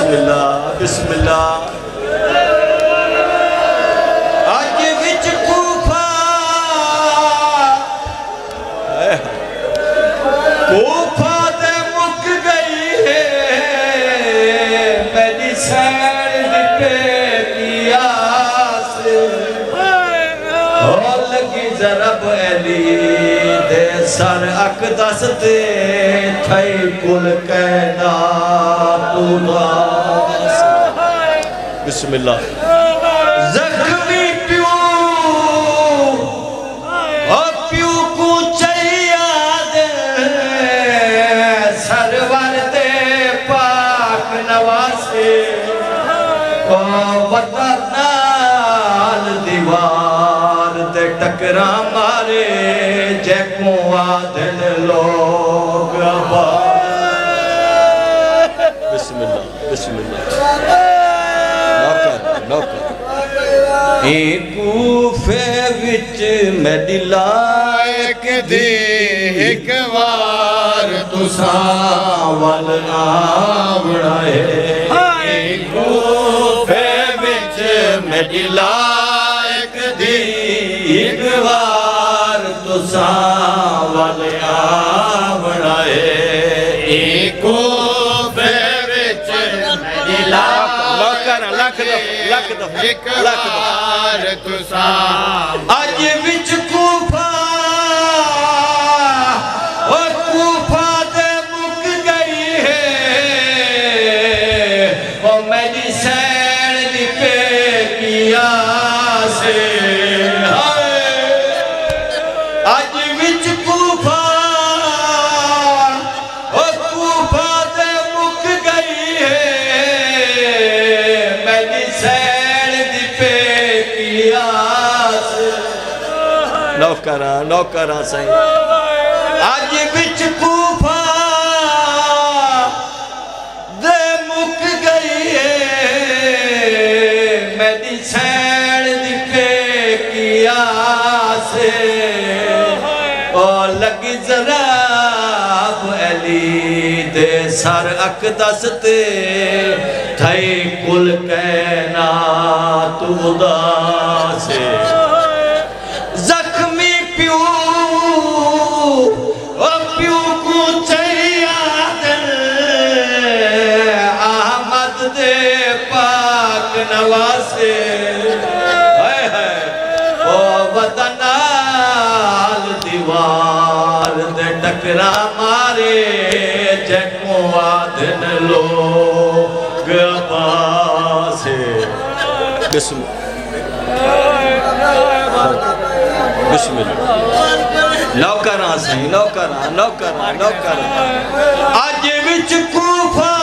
बिस्मिल्लाह बिस्मिल्लाह। अज विच कूफा कूफा ते मुक गई है मेरी सैर पे कियास और लगी जरब अली दे सर अकदस ते थई कुल कहना उदास। बिस्मिल्लाह। जख्मी प्यू और प्यू को चाहिए दे सरवर दे पाक नवासे ओ वतनाल दीवार दे टकरा मारे जैको आदन लोग बिस्मिल्लाह बिस्मिल्लाह। नौकर कूफे विच मेरी लायक दी एक बार तुसा वल आवड़ा है। कूफे विच मेरी लायक दी एक बार तुसा वल आवड़ा है। एक बार तुसा अज विच कूफा और कूफा दे मुक गई है और मेरी सैर दी पे किया से अज विच कूफा और कूफा दे मुक गई है मेरी सैर नौकरा सही अज बिच कूफा दे मुक गई है मेरी सैन दिखे किया से और लगी जराब अली दे सर अकदस ते थई कुल कहना तू उदास। नवासे ओ वतनाल दीवार दे टकरा मारे जैको आदन लोग पासे। बिस्मिल्लाह। नौकरा सही नौकरा अज विच कूफा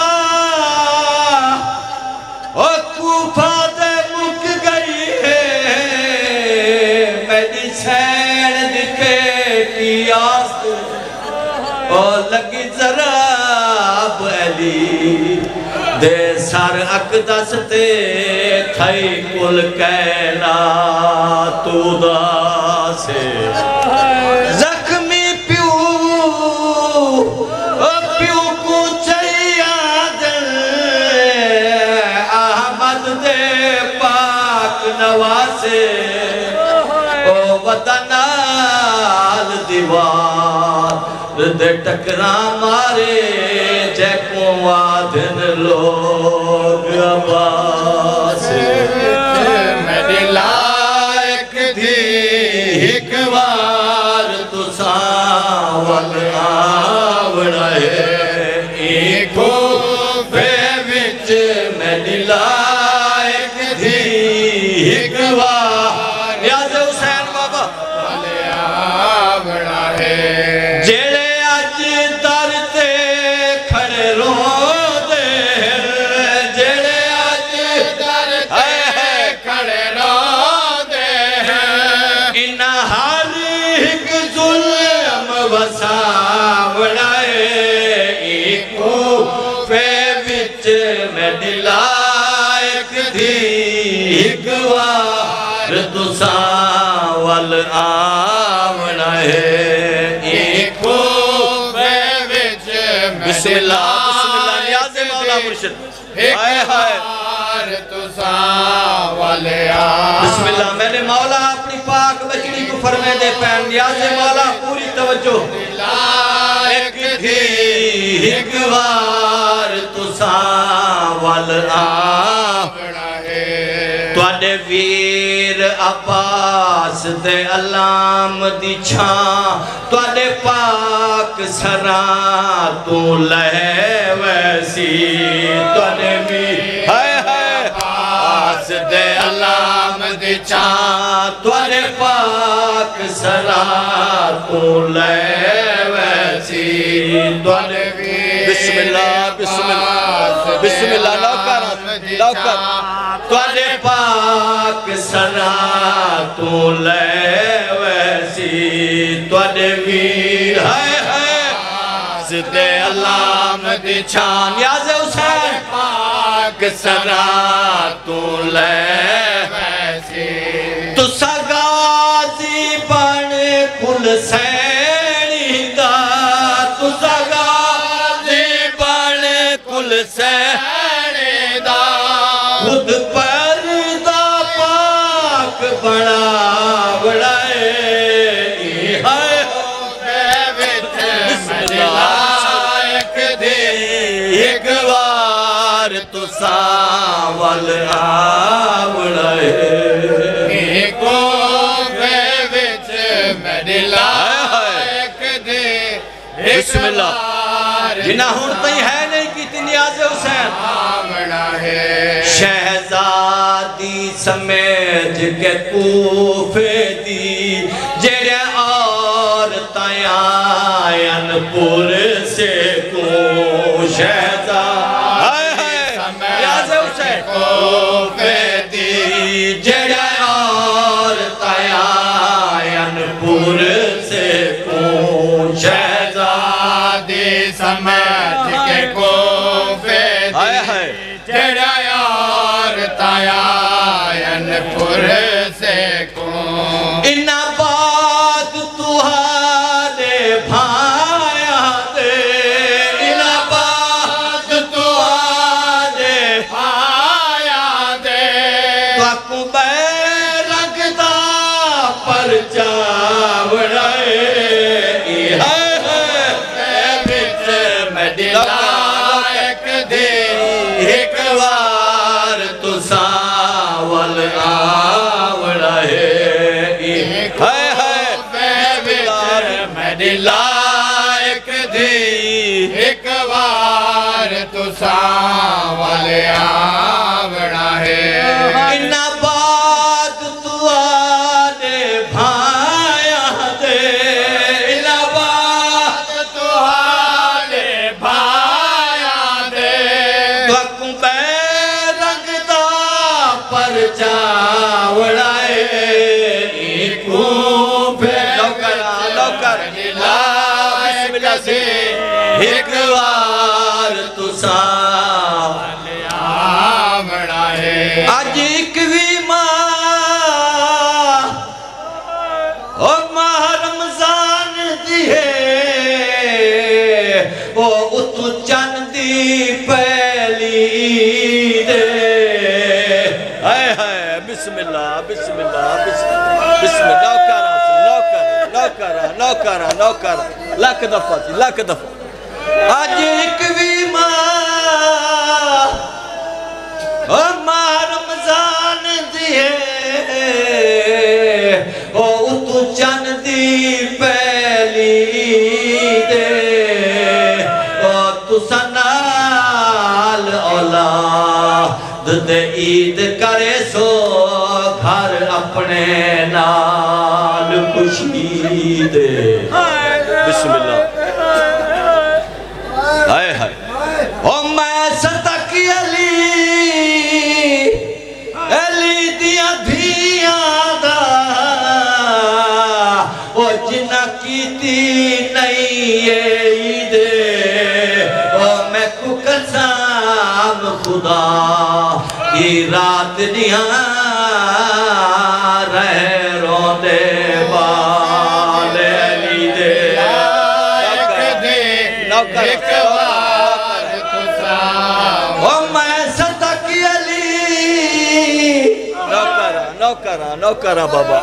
और कूफा दे मुक गई है मेरी सैन दिखे कियास और लगी जराब अली दे सर अकदस ते थई कुल कहना तू दासे। जख्मी प्यू प्यू को चाहिए दे पाक नवासे ओ वतनाल दीवार दे टकरा मारे जैको आदन लोग आबासे। मेरी लायक दी एक बार तुसा वल आवड़ा है। एको फे विच मेरी लायक दी एक बार याद हुसैन बाबा वल आवड़ा है। जेड़े अज दर ते खड़े रो दे जेड़े अज दर ते खड़े रो दे इन हर एक जुल्म वसावड़ा है। एको फे विच मेरी लायक दी एक बार तुसा वल आवड़ा है। एको फे विच बिस्मिल्लाह बिस्मिल्लाह नियाज़े मौला मुर्शिद हाय हाय बिस्मिल्लाह मेरे मौला अपनी पाक बचड़ी को फरमे दे पैन नियाज़े मौला पूरी तवज्जो एक बार तुसा वल तुहाडे वीर अब्बास दे अलाम दी छां तुहाडे पाक सरा तू लहे वैसी तुहाडे वीर हाय हाय अब्बास दे अलाम दी छां तुहाडे पाक सरा तू लहे वैसी तुहाडे वीर बिस्मिल्लाह बिस्मिल्लाह बिस्मिल्लाह लौकर तुहाडे पाक सना तू ले वैसी तुहाडे वीर हाय हाय सिद्धे अल्लाम दी छां नियाज़े हुसैन पाक सना तू ले वैसी तुसा गाजी बन कुल सैनी दा तुसा गाजी बन कुल सैनी दा खुद पर्दा पाक बड़ा बड़ाए हाय एक बार तुसा वल आवड़ाए बिस्मिल्लाह जिन्ना हुण तई है नहीं की नियाज़े हुसैन शहजादी समेत के कूफे दी जेड़े और तयानपुर से को शहजा हाय हाय नियाज़े हुसैन कूफे दी जेड़े और तयानपुर से को शहजादी समेत के कूफे हाय हाय जेड़ा यार तयानपुर से को इन्ना बात तुहारे भाया दे इन्ना बात तुहारे भाया दे तुआकू बैरगदा पर जावड़े हाय हाय बिच मदिना एक बार तुसा वल आवड़े हाय हाय मदिला एक दी एक बार तुसा वल आवड़े इन्ना बात तुआरे भाया दे इन्ना बात तुआरे भाया दे रंगदा पर जावड़ाए बिस्मिल्लाह से एक बार तुसा आवड़ाए अज एक भी मां माह रमजान दी है ओ उतु चन दी पहली दे हाय हाय बिस्मिल्लाह बिस्मिल्लाह बिस्मिल्लाह नौकर लख दफा आज एक भी माह रमजान दिए ओ तू चन दी पहली दे ओ तुसा नाल औलाद दे ईद करे सो घर अपने नाल खुशी दे बिस्मिल्लाह हाय हाय ओ मैं सतक अली दिया धियां दा ओ जिन्ना कीती नहीं ईद ओ मैं को कसम खुदा की रात दिया रह रोंदे बाले अली दे एक बार तुसा नौकरा बाबा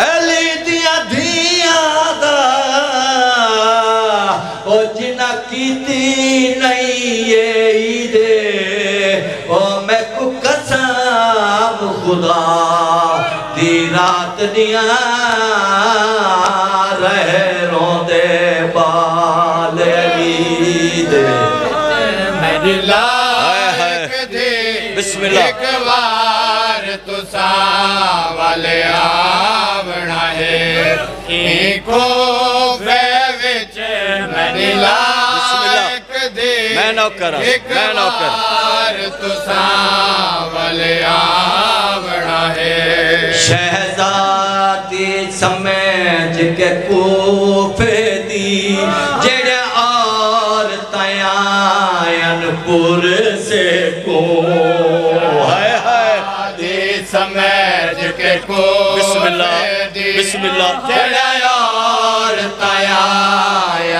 अली दिया धिया दा ओ जिना कीती नहीं ये दे ओ मैं को कसम खुदा दी रात दिया रह रोंदे बाल दे मेरी लायक दे बिस्मिल्लाह एक बार तुसा वाले आवना है एको विच मेरी लायक दे मैं नौकर एक बार तुसा वाले आवना है शहजादी समझ के कूफे दी जेड़े और तयानपुर से को समझ के को बिस्मिल्लाह बिस्मिल्लाह जेड़ा और तयानपुर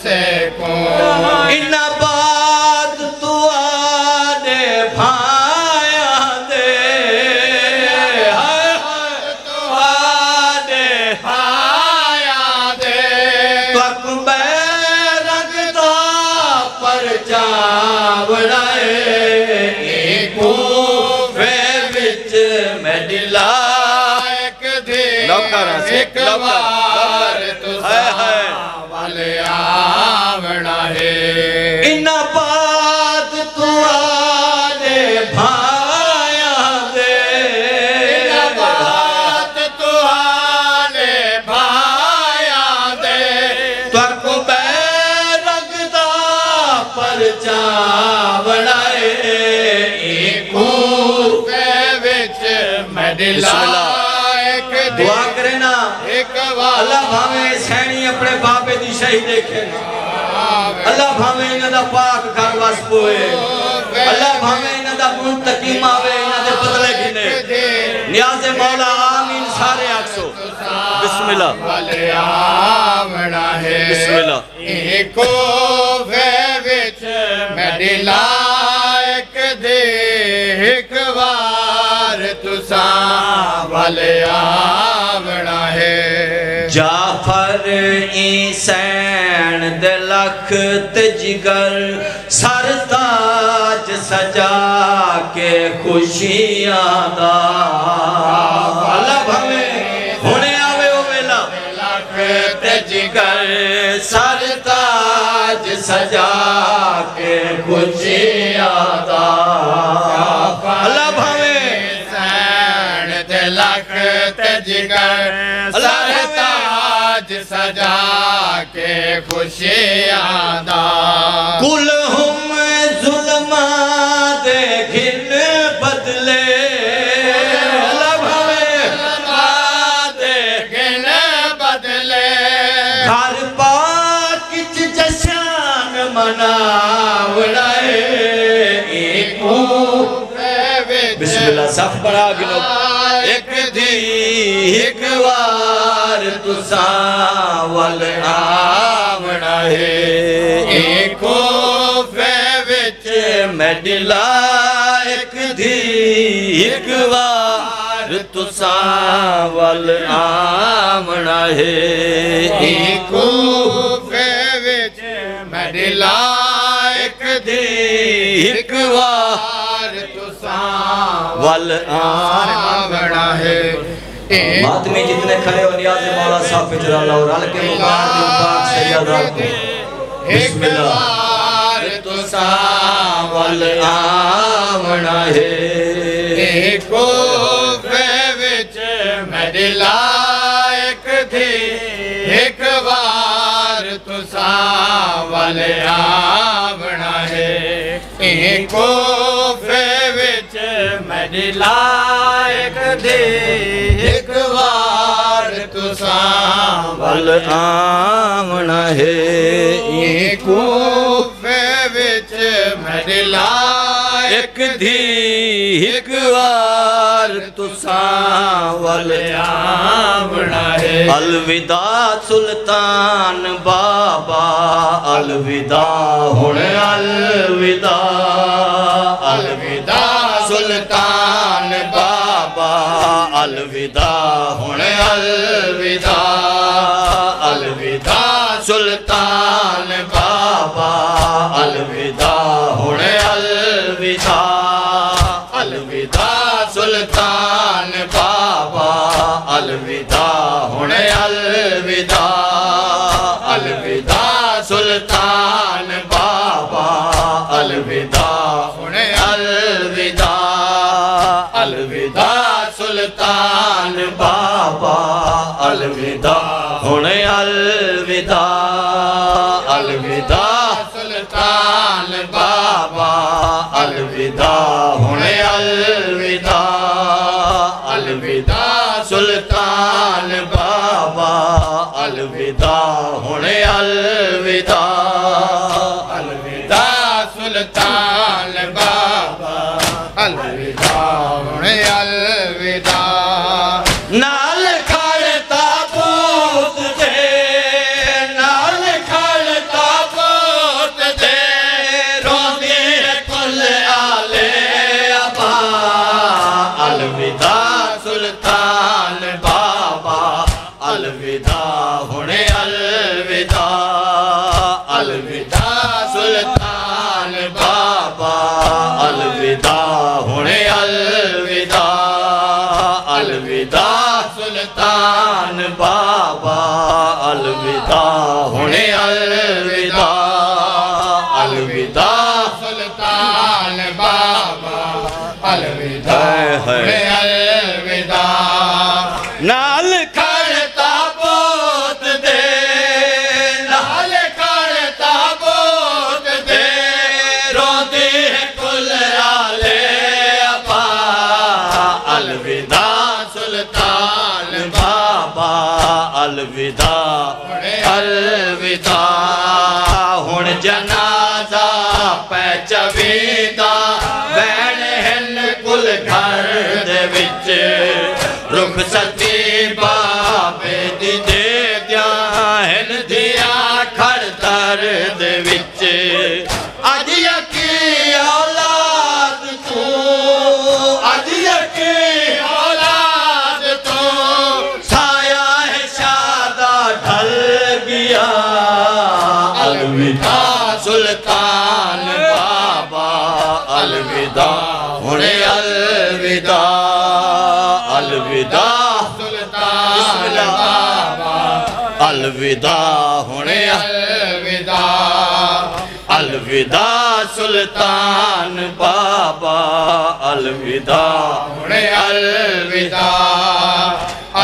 से को इना बाद तू आने भाया दे तू आने भाया दे तक रंगदा पर जावड़ाए एक बार तुसा वाले आवना है इना बात तू आने भाया दे इना बात तू आने भाया दे तक रंगदा पर चावड़ा एको विच मेडिला दुआ करे ना अल्लाह भावे सैनी अपने बाबे दी शही देखे अल्लाह भावे इन्हां दा पाक घर वस पोए अल्लाह भावे इन्हां दा मुंतकीम आवे इन्हां दे बदले गिने नियाज़े मौला आमीन सारे आखो बिस्मिल्लाह वाले आवना है बिस्मिल्लाह एको विच मेरी लायक दे एक बार तुसा वाले आवना है जाफर ईसैन दे लखत जिगर सरताज सजा के खुशियां दा अल्लाह भावे हुणे आवे ओ वेला लखत जिगर सरताज सजा के खुशियां दा अल्लाह भावे लखत जिगर सरताज सजा के खुशियां दा कुल हम जुल्मा दे घिन बदले भावे दे घिन बदले घर पाक जशन मनावड़ा बिस्मिल्लाह सफ बड़ा गिनो एक दी एक बार तुसा वल आवना है एको विच मेडिला एक दी एक बार तुसा वल आवना है एको विच मेडिला एक दी एक बार वल आवना है बात में जितने खड़े हो नियाज़े मौला साहब फिजरा लो रल के मुबारक पाक सैयदा बिस्मिल्लाह तुसा वल आवना है एको विच मेरी लायक थी एक बार तुसा वल आवना है एको मेरी लायक दे एक बार तुसा वल आवना है एको विच मेरी लायक दी एक बार तुसा वल आवना है अलविदा सुल्तान बाबा अलविदा हुण अलविदा अलविदा सुल्तान बाबा अलविदा हुणे अलविदा अलविदा सुल्तान बाबा अलविदा हुणे अलविदा अलविदा सुल्तान बाबा अलविदा हुणे अलविदा अलविदा सुल्तान बाबा अलविदा हुणे अलविदा अलविदा सुल्तान बाबा अलविदा हुणे अलविदा अलविदा सुल्तान बाबा अलविदा हुणे अलविदा अलविदा सुल्तान बाबा अलविदा हुणे अलविदा अलविदा सुल्तान बाबा अलविदा हुणे अलविदा नाल खड़ता पूत दे नाल खड़ता पूत दे रोंदे कुल आले अबा अलविदा सुल्तान बाबा अलविदा हुणे अलविदा अलविदा सुल्तान बाबा अलविदा हुणे अलविदा अलविदा सुल्तान बाबा अलविदा हुणे अलविदा अलविदा सुल्तान बाबा अलविदा हुणे अलविदा नाल खड़ता बोत दे नाल खड़ता बोत दे रोंदे कुल आले अबा अलविदा सुल्तान बाबा अलविदा अलविदा हुण जनाजा पै चवीदा बैण हिन कुल घर दे विच रुख सती बाबे दी दे दिया हिन दिया खड़तर दे विच अज यकी औलाद तू अज यकी औलाद तू साया है शादा ढल गया अलविदा सुल्तान बाबा अलविदा हुणे अलविदा अलविदा सुल्तान बाबा अलविदा हुणे अलविदा अलविदा सुल्तान बाबा अलविदा हुणे अलविदा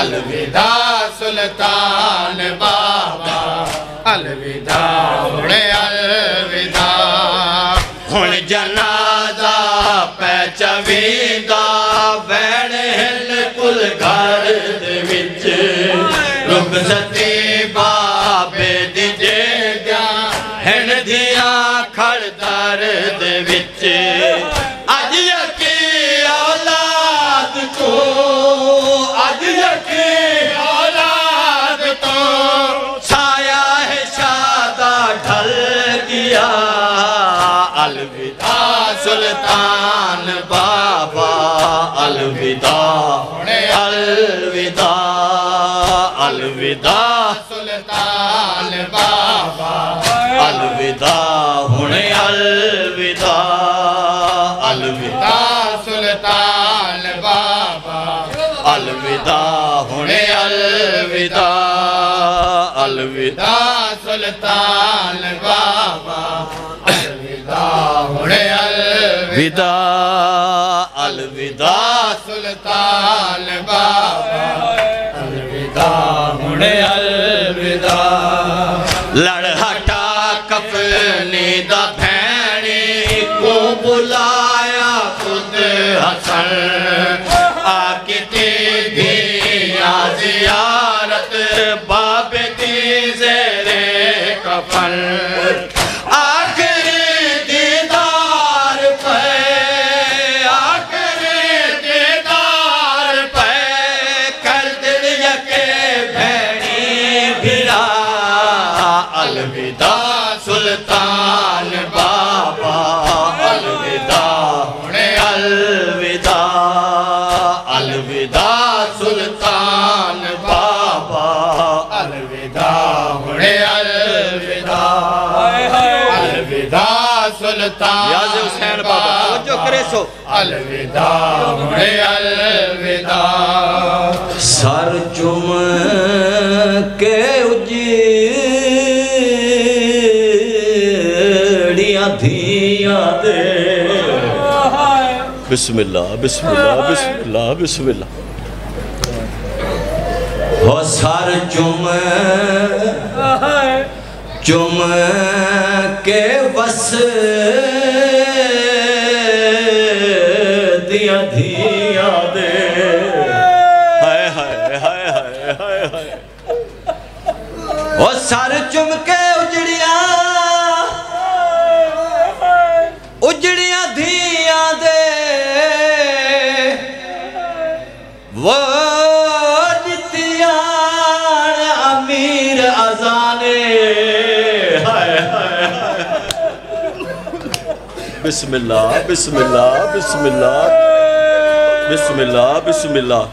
अलविदा सुल्तान बाबा अलविदा हुणे अलविदा हुण जनाजा पै चवीदा बैण हिन कुल घर दे विच रुक सती बाबे दी जे दिया हिन दिया खड़तर दे विच अज यकी औलाद को अज यकी औलाद तो छाया है शादा ढल गया अलविदा सुल्तान बाबा अलविदा हुणे अलविदा अलविदा सुल्तान बाबा अलविदा हुणे अलविदा अलविदा सुल्तान बाबा अलविदा हुणे अलविदा अलविदा सुल्तान बाबा अलविदा हुणे अलविदा अलविदा सुल्तान बाबा अलविदा हुणे अलविदा लड़ हटा कफनी दा भैणी को बुलाया खुद हसन आके तेरी जियारत बाबे दी ज़ेरे कफन आखिरी दीदार पे आखिरी दीदार पे कर दिल यके भैणी भिड़ा अलविदा सुल्तान बाबा अलविदा हुणे अलविदा अलविदा अलविदा सुल्तान याज़ हुसैन बाबा तवज्जो करे सो अलविदा हुणे अलविदा सर चुम के उजड़ियां धियां दे बिस्मिल्लाह बिस्मिल्लाह बिस्मिल्लाह बिस्मिल्लाह हो सर चुम चुम के वस दिया धिया दे हाय हाय हाय हाय हाय हाय ओ सर चुम के उजड़िया धिया दे वो अमीर अजाने हाय हाय बिस्मिल्लाह बिस्मिल्लाह बिस्मिल्लाह बिस्मिल्लाह बिस्मिल्लाह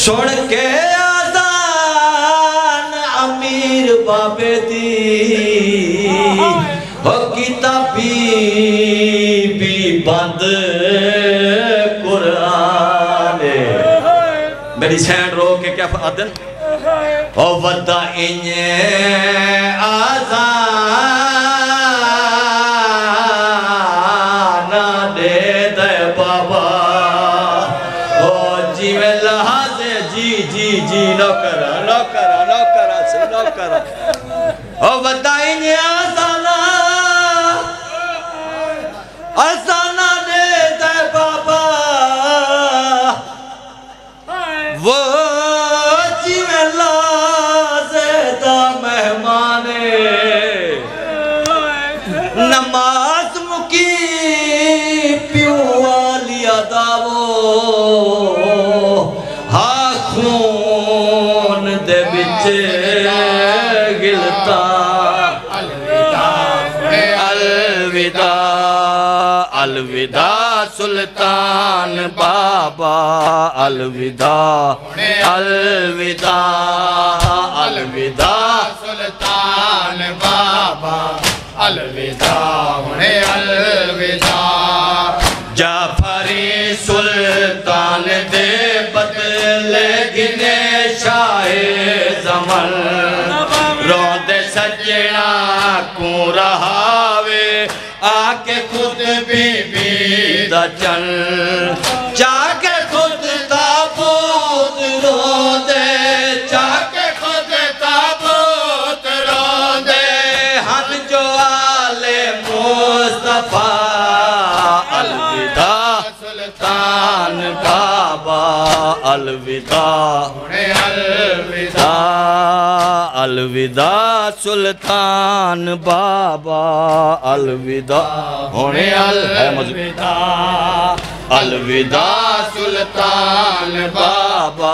सुन के आजान अमीर बाबे दी हो किताबी भी बंद कुरान मेरी सैन रो के क्या आदन ओ वदा इन्हे आज़ाना दे दे बाबा ओ जीवे लहाज़े जी जी जी नौकरा नौकरा नौकरा से नौकरा ओ वदा इन्हे आज़ाना दे दे बाबा वो नमाज मुकी प्यू वाली अदावो हा खून दे बिच गिलता अलविदा अलविदा अलविदा सुल्तान बाबा अलविदा अलविदा अलविदा सुल्तान बाबा अलविदा हुणे अलविदा जाफरी सुल्तान दे बदले गिने शाहे ज़मन रोंदे सजना को रहावे आके खुद बीबी दा चल जाके खुद ताबूत रोंदे जाके खुद ताबूत रोंदे हम जो आले मुस्तफा अलविदा सुल्तान बाबा अलविदा हुणे अलविदा अलविदा सुल्तान बाबा अलविदा होने अलविदा अलविदा सुल्तान बाबा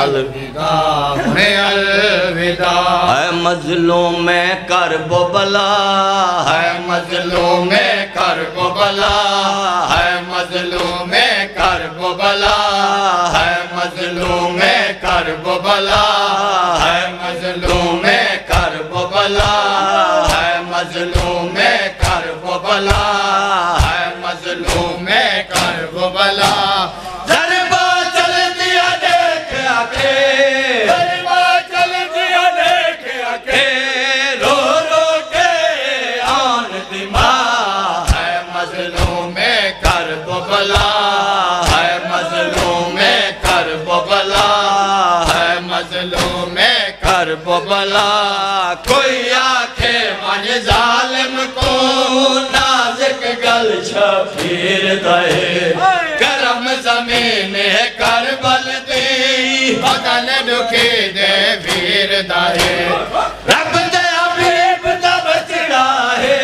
अलविदा हुणे अलविदा है मजलूम में कर बला है मजलूम में कर बला है मजलूम में कर बला है मजलूम में कर बला है मजलूम में कर बला है मजलूम में कर बला है मजलूम में कर बला दरबा चल दिया देख आके दरबा चल दिया देख आके रो रो के आन दिमा है मजलूम में कर बला है मजलूम में कर बला है मजलूम में कर बला कोई आखे मन जालिम को नाज़िक गल शफीर दे करम जमीन है करबल दी बदन दुखी दे वीर दे रब दे हबीब दा बचड़ा है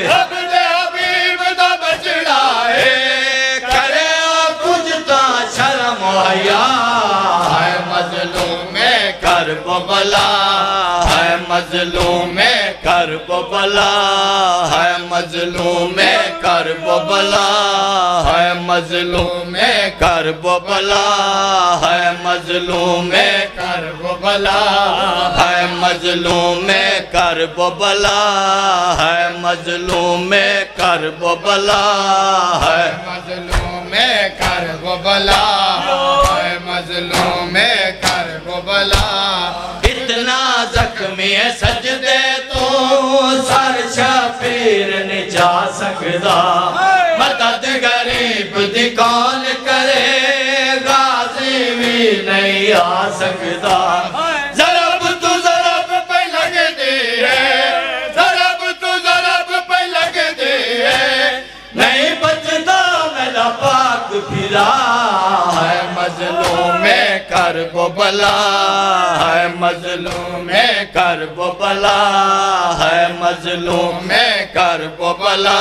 रब दे हबीब दा बचड़ा है करे कुछ ता शर्म हया है मजलूम में कर बला है मजलूम में कर बला है मजलूम में कर बला है मजलूम में कर बला है मजलूम में कर बला है मजलूम में कर बला है मजलूम में कर्ब बला है मजलूम में कर्ब बला है मजलूम में कर्ब बला इतना जख्मी है सजदे तो सर शफीर नहीं जा सकता मदद गरीब दी कौन करे गाजी भी नहीं आ सकता ज़रब तू ज़रब पे लगती है ज़रब तू ज़रब पे लगती है नहीं बचता मेरा पाक फिरा है मजलूम में कर्ब बला है मजलूम में कर्ब बला है मजलूम में कर्ब बला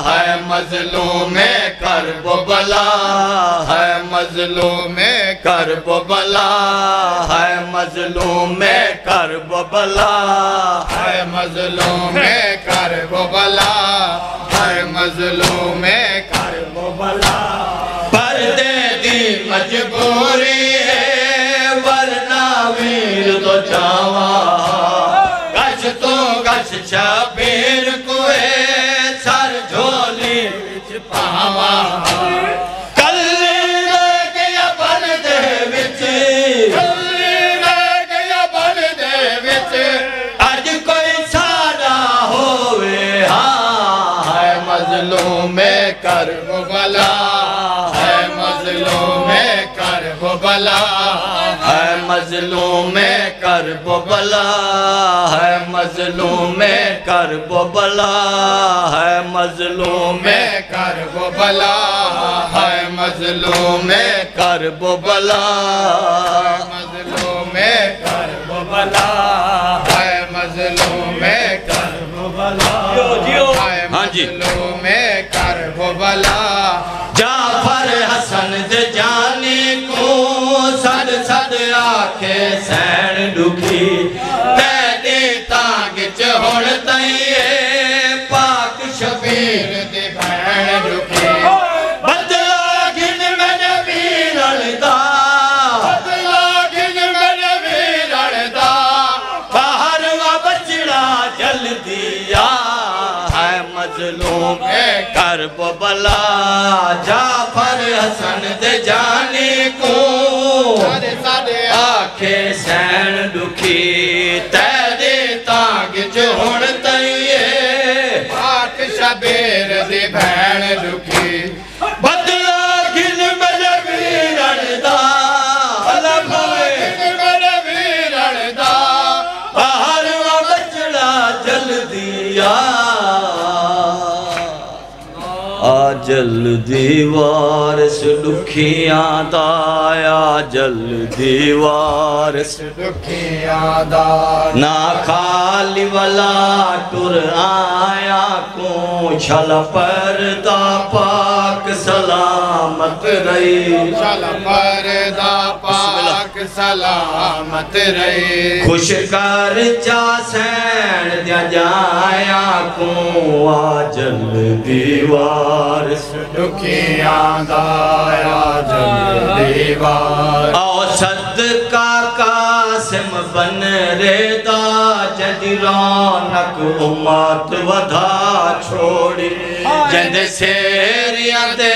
है मजलूम में कर्ब बला है मजलूम में कर्ब बला है मजलूम में कर्ब बला है मजलूम में कर्ब बला है मजलूम में कर्ब बला पर्दे दी मजबूरी है वरना वीर तो जावा गश तो गश शबीर कुए सर झोली विच पावा कल्ली रह गया बन दे विच कल्ली रह गया बन दे विच अज कोई साड़ा होवे हाँ है मजलूम में कर्ब बला है मजलूम में कर्ब बला है मजलूम में कर्ब बला है मजलूम में कर्ब बला है मजलूम में में कर्ब बला है मजलूम में कर्ब बला मजलूम में कर्ब बला है मजलूम में कर्ब बला है हाँ जी। मजलूम में कर्ब बला जाफर हसन दे जाने को सद सद आखे सैन दुखी तेरे तांग च हुण तईए पाक शबीर दी भैन रुखी बदला गिन मैंने वीरन दा बदला गिन मेरे वीरण दा बाहर वा बचड़ा जल दिया है मजलूम में कर्ब बला जाफर हसन दे जाने को सारे सारे आखे सैन दुखी तेरे तांग च हुण तईए पाक शबीर दी भैन रुखी बदला गिन मेरे वीरन दा अला भावे गिन मेरे वीरण दा बाहर वा बचड़ा जल दिया आ जल दीवार से दुखियां दाया जल दीवार से दुखियां दा ना खाली वाला टुर आया को छल पर्दा पाक सलामत रही चल पर्दा पाक सलामत रही खुश कर जा सैन दिया जाया को आ जल दीवार से दुखियां दाया जल दीवार आओ सदका कासिम बन रेदा जदी रौनक उम्मत वधा छोड़ी जंद शेरिया दे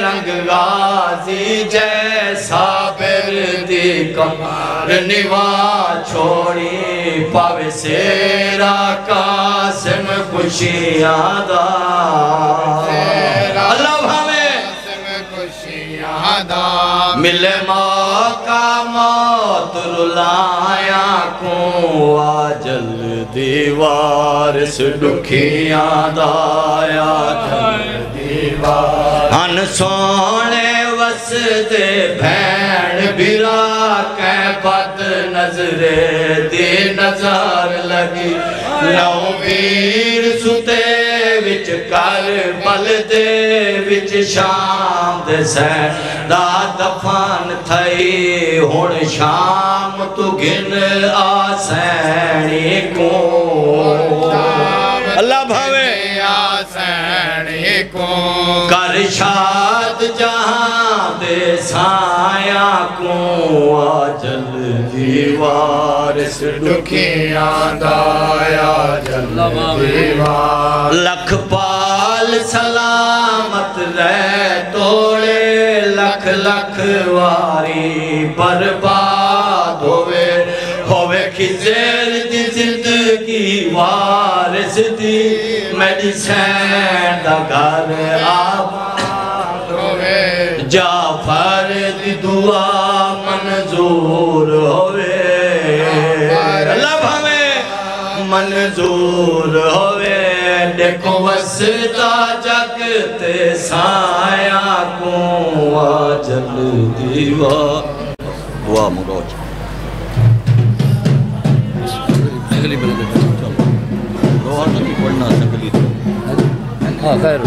रंग गाजी जैसा बिर दी कमर निवा छोड़ी पावे सेरा कासिम खुशियां दा अल्लाह भावे खुशियां दा मिले मौका मौत रुलाया को आ जल दीवार से दुखियां दाया जल दीवार हन सोने वसदे भैन बिरा कै बद नजरे दी नजर लगी नौ वीर सुते विच कर बल दे विच शाम दे सैन दा दफन थई हुण शाम तू गिन आ सैनी को अल्लाह भावे आसैनी को कर शाद जहां दे साया को आ जल दीवार से दुखियां दाया जल दीवार लख पाल सलामत रह तोड़े लख लख वारी बर्बाद होवे खिजेर दी जिंदगी वारिस दी मेरी सैन दा घर आबाद होवे जाफर दी दुआ मंजूर होवे अल्लाह भावे मंजूर होवे देखो वसदा जग ते साया को जल दीवा दुआ मंगो अगली बंदे चलो दुआ तो नहीं पढ़ना संगली तो हां खैर